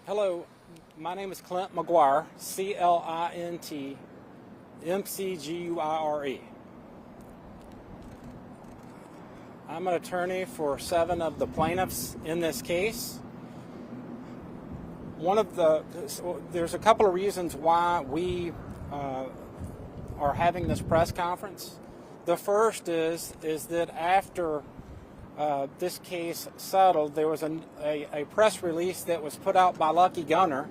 Hello, my name is Clint McGuire, C-L-I-N-T M-C-G-U-I-R-E. I'm an attorney for 7 of the plaintiffs in this case. There's a couple of reasons why we are having this press conference. The first is that after this case settled, there was a press release that was put out by Lucky Gunner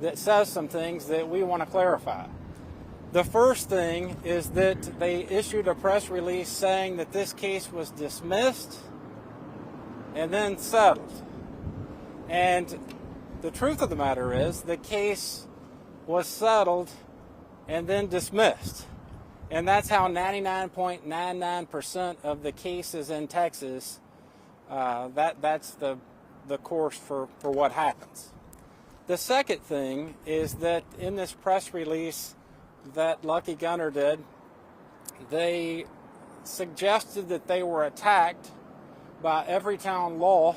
that says some things that we want to clarify. The first thing is that they issued a press release saying that this case was dismissed and then settled. And the truth of the matter is the case was settled and then dismissed. And that's how 99.99% of the cases in Texas, that's the course for what happens. The second thing is that in this press release that Lucky Gunner did, they suggested that they were attacked by Everytown Law,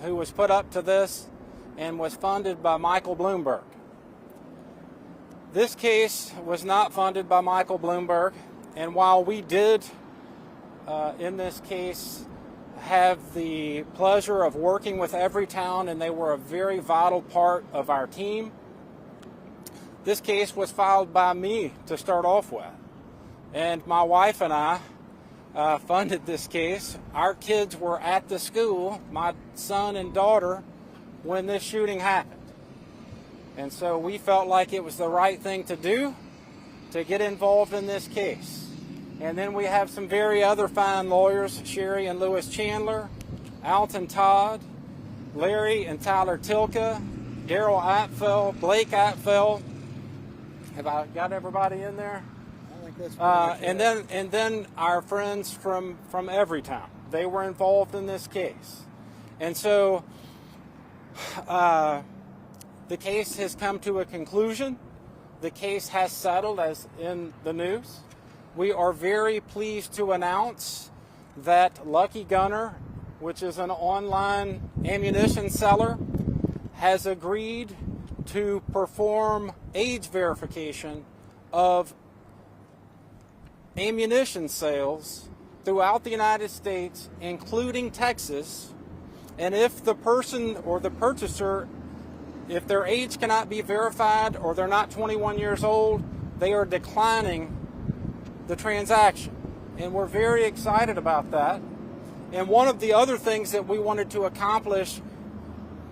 who was put up to this and was funded by Michael Bloomberg. This case was not funded by Michael Bloomberg, and while we did, in this case, have the pleasure of working with Everytown, and they were a very vital part of our team, this case was filed by me to start off with. And my wife and I funded this case. Our kids were at the school, my son and daughter, when this shooting happened. And so we felt like it was the right thing to do to get involved in this case. And then we have some very other fine lawyers, Sherry and Lewis Chandler, Alton Todd, Larry and Tyler Tilka, Daryl Atfel, Blake Atfel. Have I got everybody in there? I think that's and then our friends from Everytown. They were involved in this case. And so the case has come to a conclusion. The case has settled, as in the news. We are very pleased to announce that Lucky Gunner, which is an online ammunition seller, has agreed to perform age verification of ammunition sales throughout the United States, including Texas. And if the person or the purchaser, if their age cannot be verified or they're not 21 years old, they are declining the transaction. And we're very excited about that. And one of the other things that we wanted to accomplish,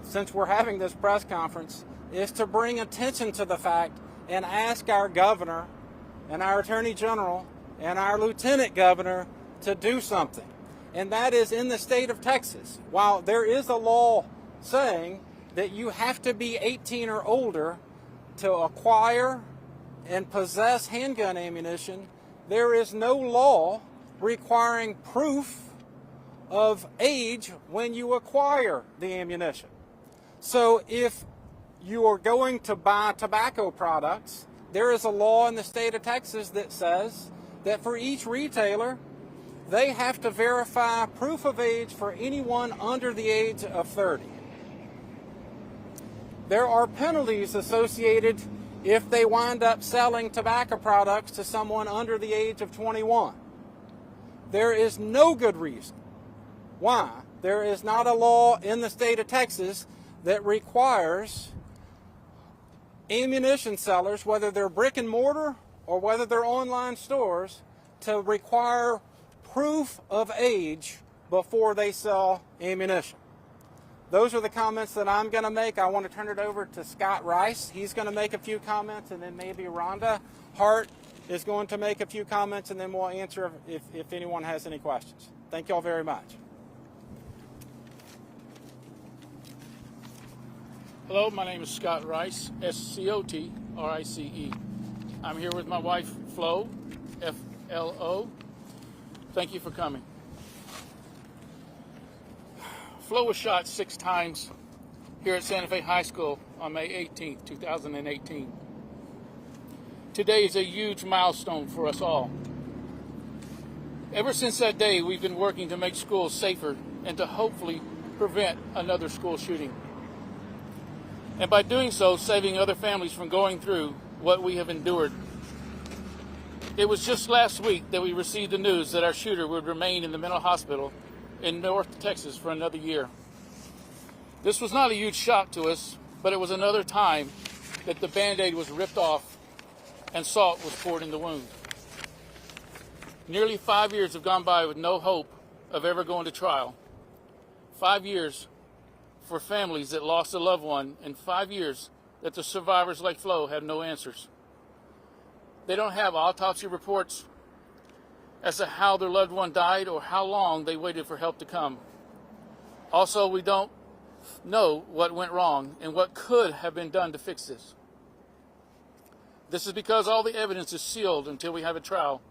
since we're having this press conference, is to bring attention to the fact and ask our governor and our attorney general and our lieutenant governor to do something. And that is, in the state of Texas, while there is a law saying that you have to be 18 or older to acquire and possess handgun ammunition, there is no law requiring proof of age when you acquire the ammunition. So if you are going to buy tobacco products, there is a law in the state of Texas that says that for each retailer, they have to verify proof of age for anyone under the age of 30. There are penalties associated if they wind up selling tobacco products to someone under the age of 21. There is no good reason why there is not a law in the state of Texas that requires ammunition sellers, whether they're brick and mortar or whether they're online stores, to require proof of age before they sell ammunition. Those are the comments that I'm going to make. I want to turn it over to Scott Rice. He's going to make a few comments, and then maybe Rhonda Hart is going to make a few comments, and then we'll answer if anyone has any questions. Thank you all very much. Hello, my name is Scott Rice, S-C-O-T-R-I-C-E. I'm here with my wife, Flo, F-L-O. Thank you for coming. Flo was shot 6 times here at Santa Fe High School on May 18, 2018. Today is a huge milestone for us all. Ever since that day, we've been working to make schools safer and to hopefully prevent another school shooting. and by doing so, saving other families from going through what we have endured. It was just last week that we received the news that our shooter would remain in the mental hospital in North Texas for another year. This was not a huge shock to us, but it was another time that the Band-Aid was ripped off and salt was poured in the wound. Nearly 5 years have gone by with no hope of ever going to trial. 5 years for families that lost a loved one, and 5 years that the survivors like Flo have no answers. They don't have autopsy reports as to how their loved one died or how long they waited for help to come. Also, we don't know what went wrong and what could have been done to fix this. This is because all the evidence is sealed until we have a trial,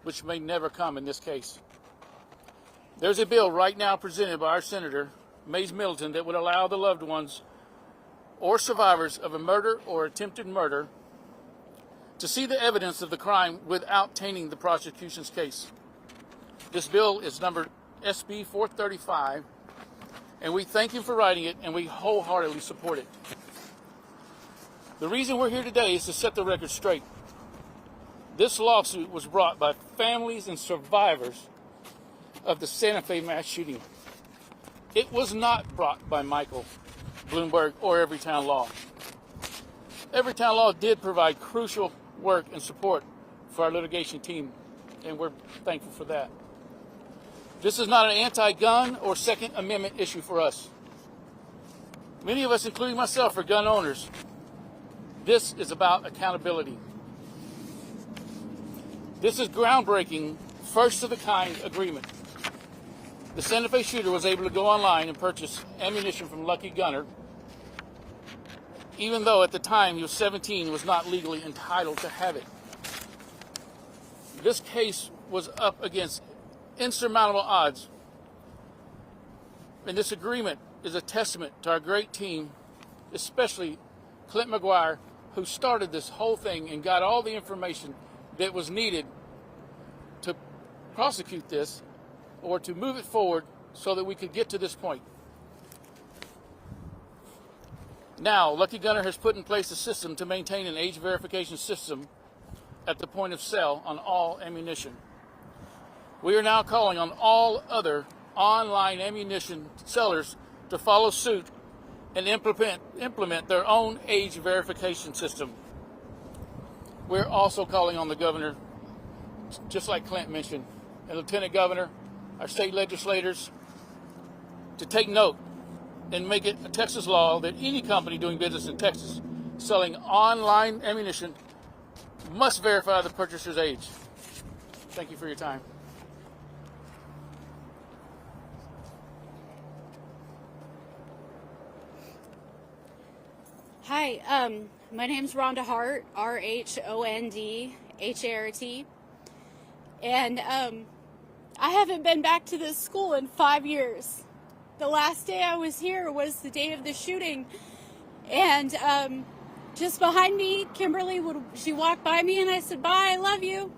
which may never come in this case. There's a bill right now presented by our Senator, Mays Middleton, that would allow the loved ones or survivors of a murder or attempted murder to see the evidence of the crime without tainting the prosecution's case. This bill is number SB 435, and we thank you for writing it, and we wholeheartedly support it. The reason we're here today is to set the record straight. This lawsuit was brought by families and survivors of the Santa Fe mass shooting. It was not brought by Michael Bloomberg or Everytown Law. Everytown Law did provide crucial work and support for our litigation team, and we're thankful for that. This is not an anti-gun or Second Amendment issue for us. Many of us, including myself, are gun owners. This is about accountability. This is groundbreaking, first-of-the-kind agreement. The Santa Fe shooter was able to go online and purchase ammunition from Lucky Gunner, even though at the time he was 17 and was not legally entitled to have it. This case was up against insurmountable odds, and this agreement is a testament to our great team, especially Clint McGuire, who started this whole thing and got all the information that was needed to prosecute this or to move it forward so that we could get to this point. Now, Lucky Gunner has put in place a system to maintain an age verification system at the point of sale on all ammunition. We are now calling on all other online ammunition sellers to follow suit and implement their own age verification system. We're also calling on the governor, just like Clint mentioned, and Lieutenant Governor, our state legislators, to take note and make it a Texas law that any company doing business in Texas selling online ammunition must verify the purchaser's age. Thank you for your time. Hi, my name's Rhonda Hart, RHONDHART, and I haven't been back to this school in 5 years. The last day I was here was the day of the shooting, and just behind me, Kimberly she walked by me, and I said, "Bye, I love you."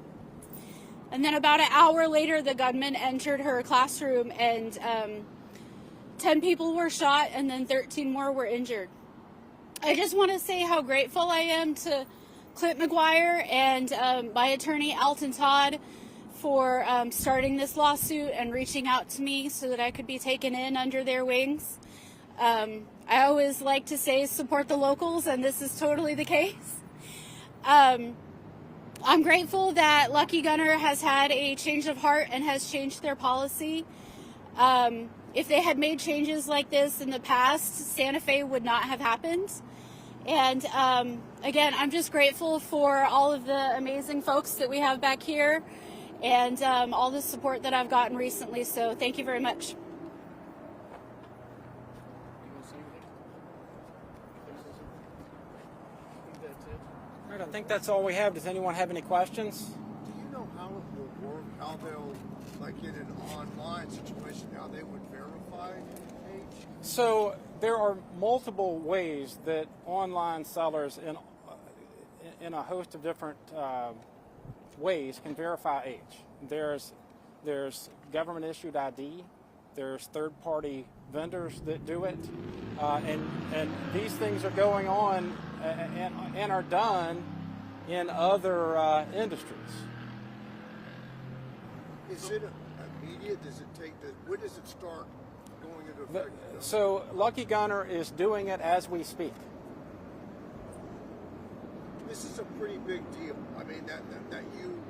And then about an hour later, the gunman entered her classroom, and 10 people were shot, and then 13 more were injured. I just want to say how grateful I am to Clint McGuire and my attorney, Alton Todd, for starting this lawsuit and reaching out to me so that I could be taken in under their wings. I always like to say support the locals, and this is totally the case. I'm grateful that Lucky Gunner has had a change of heart and has changed their policy. If they had made changes like this in the past, Santa Fe would not have happened. And again, I'm just grateful for all of the amazing folks that we have back here and all the support that I've gotten recently. So thank you very much. All right, I think that's all we have. Does anyone have any questions? Do you know how it will work? How they'll, like in an online situation, how they would verify age? So there are multiple ways that online sellers in a host of different ways can verify age. There's government issued ID. There's third-party vendors that do it, and these things are going on and are done in other industries. Is it immediate? Does it take when does it start going into effect? So Lucky Gunner is doing it as we speak. This is a pretty big deal. I mean, that you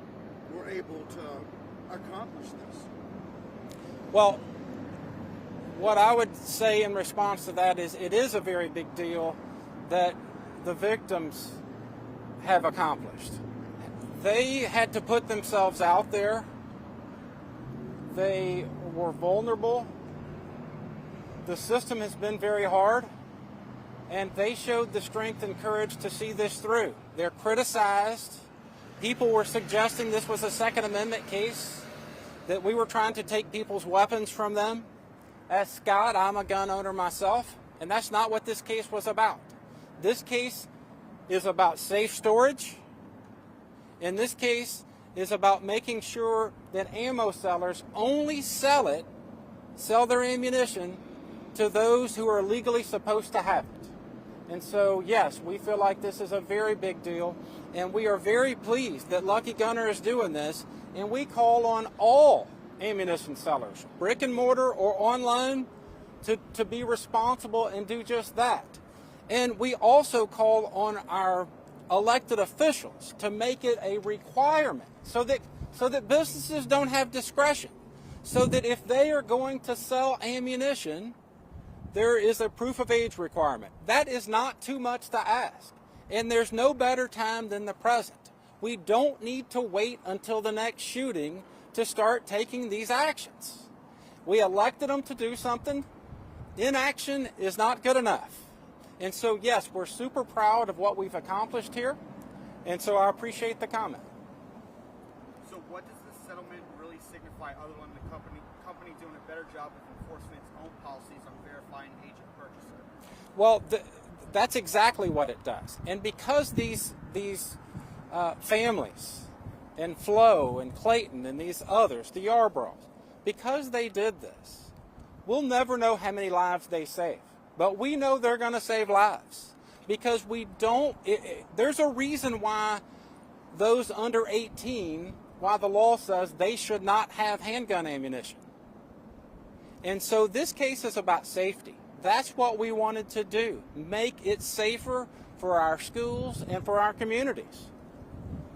were able to accomplish this. Well, what I would say in response to that is it is a very big deal that the victims have accomplished. They had to put themselves out there. They were vulnerable. The system has been very hard, and they showed the strength and courage to see this through. They're criticized. People were suggesting this was a Second Amendment case, that we were trying to take people's weapons from them. As Scott, I'm a gun owner myself, and that's not what this case was about. This case is about safe storage. In this case is about making sure that ammo sellers only sell their ammunition to those who are legally supposed to have it. And so, yes, we feel like this is a very big deal, and we are very pleased that Lucky Gunner is doing this, and we call on all ammunition sellers, brick and mortar or online, to be responsible and do just that. And we also call on our elected officials to make it a requirement so that businesses don't have discretion, so that if they are going to sell ammunition, there is a proof of age requirement. That is not too much to ask, and there's no better time than the present. We don't need to wait until the next shooting to start taking these actions. We elected them to do something. Inaction is not good enough. And so, yes, we're super proud of what we've accomplished here, and so I appreciate the comment. So what does this settlement really signify other than the company doing a better job of enforcing its own policies on verifying age of purchaser? Well, that's exactly what it does. And because these families, and Flo and Clayton and these others, the Yarboroughs, because they did this, we'll never know how many lives they save. But we know they're going to save lives, because there's a reason why those under 18, why the law says they should not have handgun ammunition. And so this case is about safety. That's what we wanted to do, make it safer for our schools and for our communities.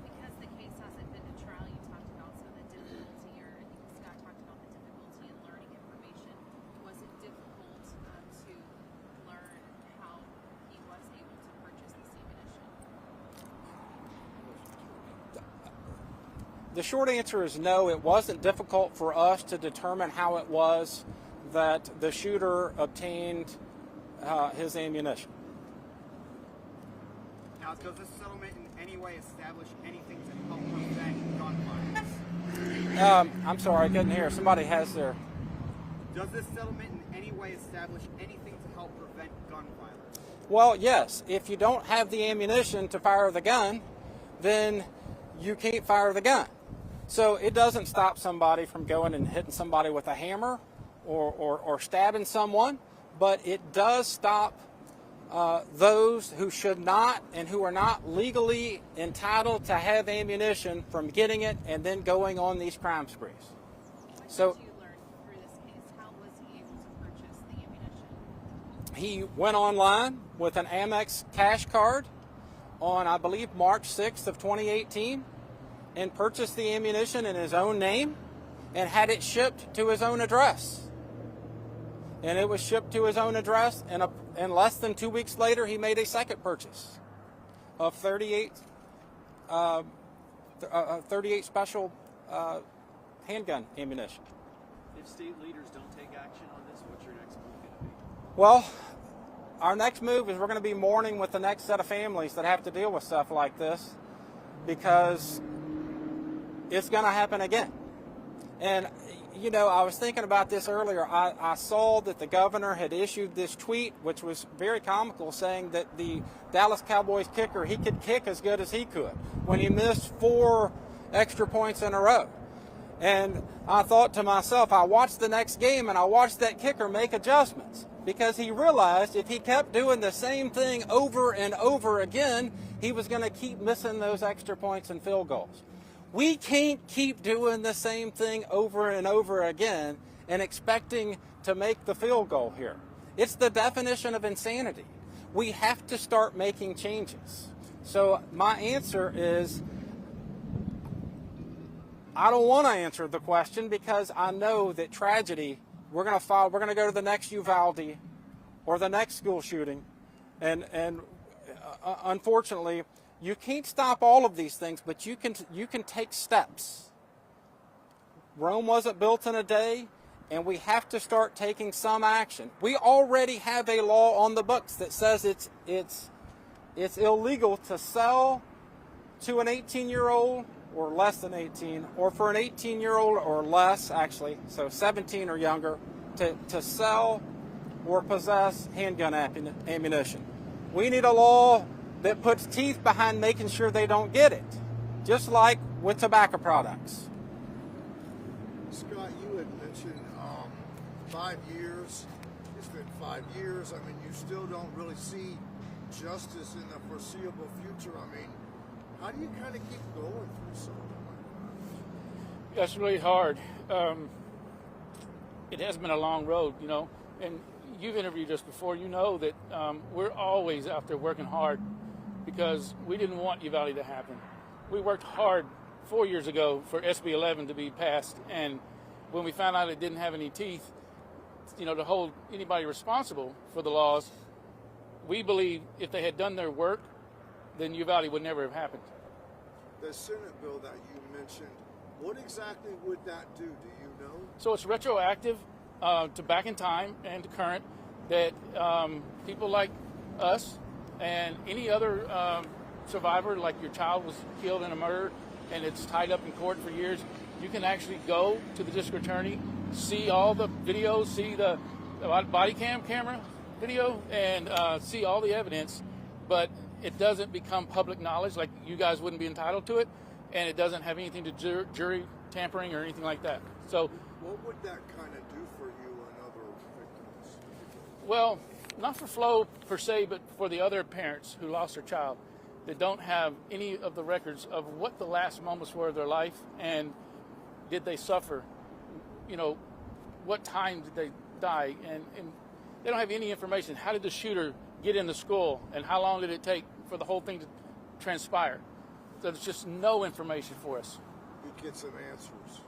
Because the case hasn't been a trial, you talked about some of the difficulty, or I think Scott talked about the difficulty in learning information. Was it difficult to learn how he was able to purchase this ammunition? The short answer is no. It wasn't difficult for us to determine how it was that the shooter obtained his ammunition. Now, does this settlement in any way establish anything to help prevent gun violence? I'm sorry, I couldn't hear. Somebody has their... Does this settlement in any way establish anything to help prevent gun violence? Well, yes. If you don't have the ammunition to fire the gun, then you can't fire the gun. So it doesn't stop somebody from going and hitting somebody with a hammer or stabbing someone, but it does stop those who should not and who are not legally entitled to have ammunition from getting it and then going on these crime sprees. So What did you learn through this case? How was he able to purchase the ammunition? he went online with an Amex cash card on, I believe, March 6th of 2018 and purchased the ammunition in his own name and had it shipped to his own address. And it was shipped to his own address, and less than 2 weeks later, he made a second purchase of 38 special handgun ammunition. If state leaders don't take action on this, what's your next move going to be? Well, our next move is we're going to be mourning with the next set of families that have to deal with stuff like this, because it's going to happen again. And, you know, I was thinking about this earlier. I saw that the governor had issued this tweet, which was very comical, saying that the Dallas Cowboys kicker, he could kick as good as he could when he missed 4 extra points in a row. And I thought to myself, I watched the next game and I watched that kicker make adjustments because he realized if he kept doing the same thing over and over again, he was going to keep missing those extra points and field goals. We can't keep doing the same thing over and over again and expecting to make the field goal here. It's the definition of insanity. We have to start making changes. So my answer is, I don't want to answer the question because I know that tragedy, we're going to go to the next Uvalde or the next school shooting. And unfortunately, you can't stop all of these things, but you can take steps. Rome wasn't built in a day, and we have to start taking some action. We already have a law on the books that says it's illegal to sell to an 18-year-old or less than 18, or for an 18-year-old or less, actually, so 17 or younger, to sell or possess handgun ammunition. We need a law that puts teeth behind making sure they don't get it, just like with tobacco products. Scott, you had mentioned 5 years. It's been 5 years. I mean, you still don't really see justice in the foreseeable future. I mean, how do you kind of keep going through something like that? That's really hard. It has been a long road, you know, and you've interviewed us before. You know that we're always out there working hard because we didn't want Uvalde to happen. We worked hard 4 years ago for SB 11 to be passed, and when we found out it didn't have any teeth, you know, to hold anybody responsible for the laws, we believe if they had done their work, then Uvalde would never have happened. The Senate bill that you mentioned, what exactly would that do? Do you know? So it's retroactive to back in time and to current, that people like us and any other survivor, like your child was killed in a murder and it's tied up in court for years, you can actually go to the district attorney, see all the videos, see the body camera video, and see all the evidence, but it doesn't become public knowledge, like you guys wouldn't be entitled to it, and it doesn't have anything to do jury tampering or anything like that. So, what would that kind of do for you and other victims? well, not for Flo per se, but for the other parents who lost their child that don't have any of the records of what the last moments were of their life, and did they suffer, you know, what time did they die, and they don't have any information. How did the shooter get in the school, and how long did it take for the whole thing to transpire? There's just no information for us. You get some answers.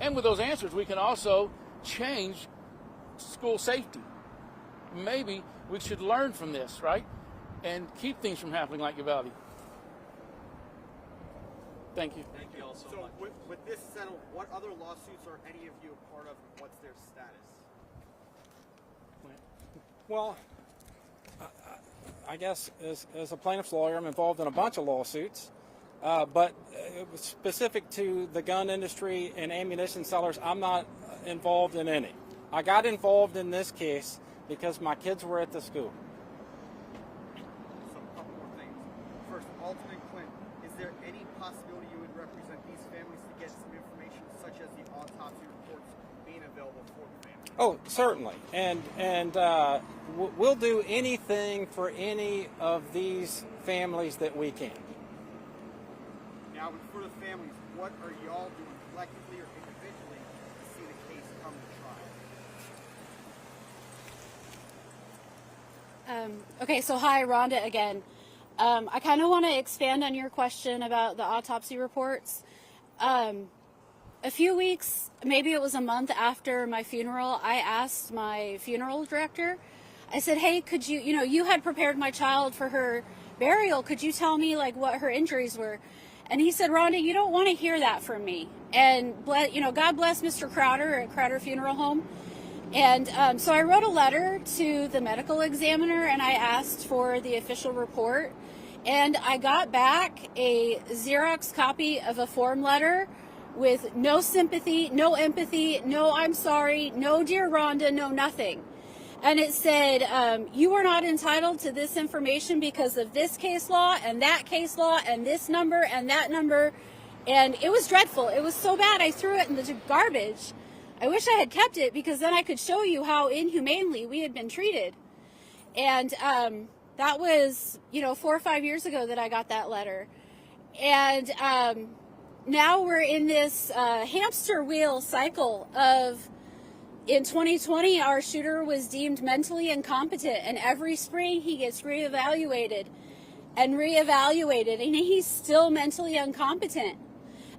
And with those answers, we can also change school safety. Maybe we should learn from this, right? And keep things from happening like Uvalde. Thank you. Thank you all so much. With this settled, what other lawsuits are any of you a part of? What's their status? Well, I guess as a plaintiff's lawyer, I'm involved in a bunch of lawsuits, but specific to the gun industry and ammunition sellers, I'm not involved in any. I got involved in this case because my kids were at the school. So a couple more things. First, Alton and Clint, is there any possibility you would represent these families to get some information such as the autopsy reports being available for the family? Oh, certainly, and we'll do anything for any of these families that we can. Now, for the families, what are y'all doing collectively or individually to see the case come to trial? Okay, so hi, Rhonda again. I kind of want to expand on your question about the autopsy reports. A few weeks, maybe it was a month after my funeral, I asked my funeral director, I said, hey, could you, you had prepared my child for her burial. Could you tell me like what her injuries were? And he said, Rhonda, you don't want to hear that from me. And, God bless Mr. Crowder at Crowder Funeral Home. And so I wrote a letter to the medical examiner and I asked for the official report. And I got back a Xerox copy of a form letter with no sympathy, no empathy, no I'm sorry, no dear Rhonda, no nothing. And it said, you are not entitled to this information because of this case law and that case law and this number and that number. And it was dreadful. It was so bad I threw it in the garbage. I wish I had kept it because then I could show you how inhumanely we had been treated. And that was, 4 or 5 years ago that I got that letter. And now we're in this hamster wheel cycle of, in 2020, our shooter was deemed mentally incompetent, and every spring he gets reevaluated, and he's still mentally incompetent.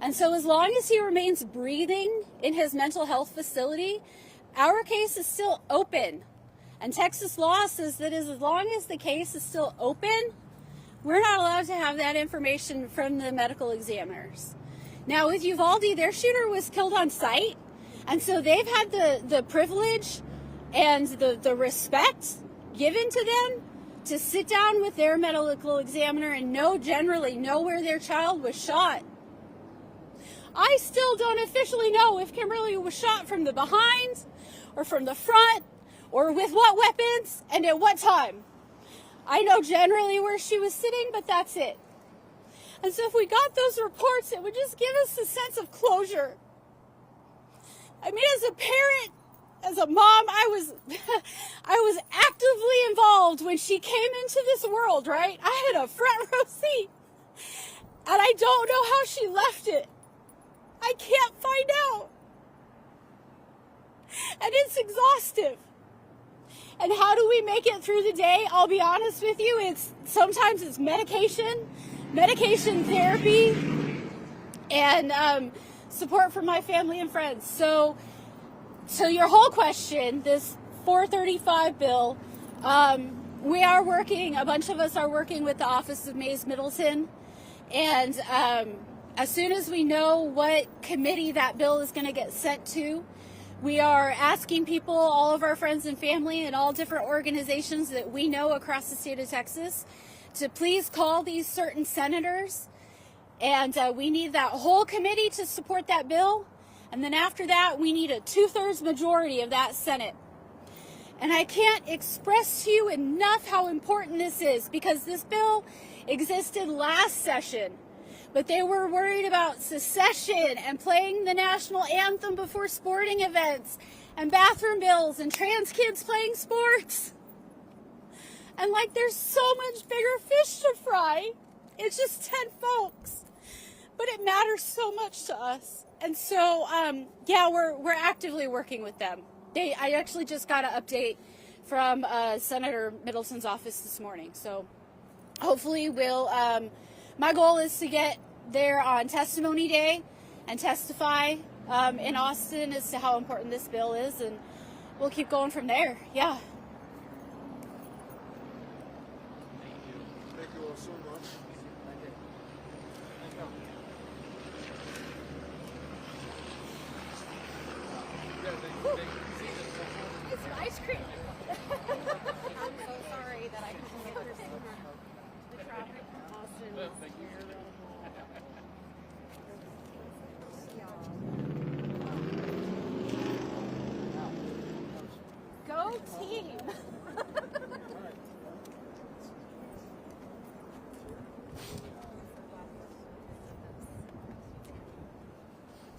And so as long as he remains breathing in his mental health facility, our case is still open. And Texas law says that as long as the case is still open, we're not allowed to have that information from the medical examiners. Now with Uvalde, their shooter was killed on site, and so they've had the privilege and the respect given to them to sit down with their medical examiner and generally know where their child was shot. I still don't officially know if Kimberly was shot from the behind or from the front or with what weapons and at what time. I know generally where she was sitting, but that's it. And so if we got those reports, it would just give us a sense of closure. I mean, as a parent, as a mom, I was actively involved when she came into this world, right? I had a front row seat. And I don't know how she left it. I can't find out. And it's exhaustive. And how do we make it through the day? I'll be honest with you, sometimes it's medication therapy, and support from my family and friends. So your whole question, this 435 bill, a bunch of us are working with the Office of Mays Middleton, and as soon as we know what committee that bill is going to get sent to, we are asking people, all of our friends and family and all different organizations that we know across the state of Texas, to please call these certain senators. And we need that whole committee to support that bill. And then after that, we need a 2/3 majority of that Senate. And I can't express to you enough how important this is, because this bill existed last session. But they were worried about secession and playing the national anthem before sporting events and bathroom bills and trans kids playing sports. And there's so much bigger fish to fry. It's just 10 folks. But it matters so much to us. And so, we're actively working with them. I actually just got an update from Senator Middleton's office this morning. So hopefully my goal is to get there on testimony day and testify in Austin as to how important this bill is, and we'll keep going from there. Yeah. Thank you all so much. It's an ice cream. I'm so sorry that I couldn't get the traffic in Austin was terrible. Go team.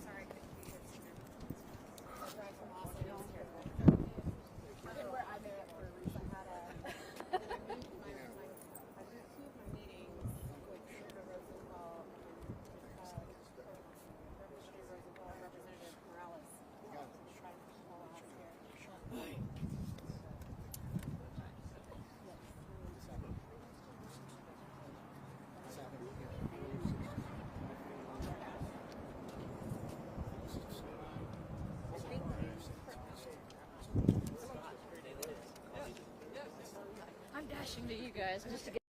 Sorry, I couldn't be here sooner. Drive from Austin is terrible. Where I'm at for a reason. I had two of my meetings with Senator Rosenthal and Representative Rosenthal and Representative Morales. Trying to pull out here. I'm dashing to you guys just to get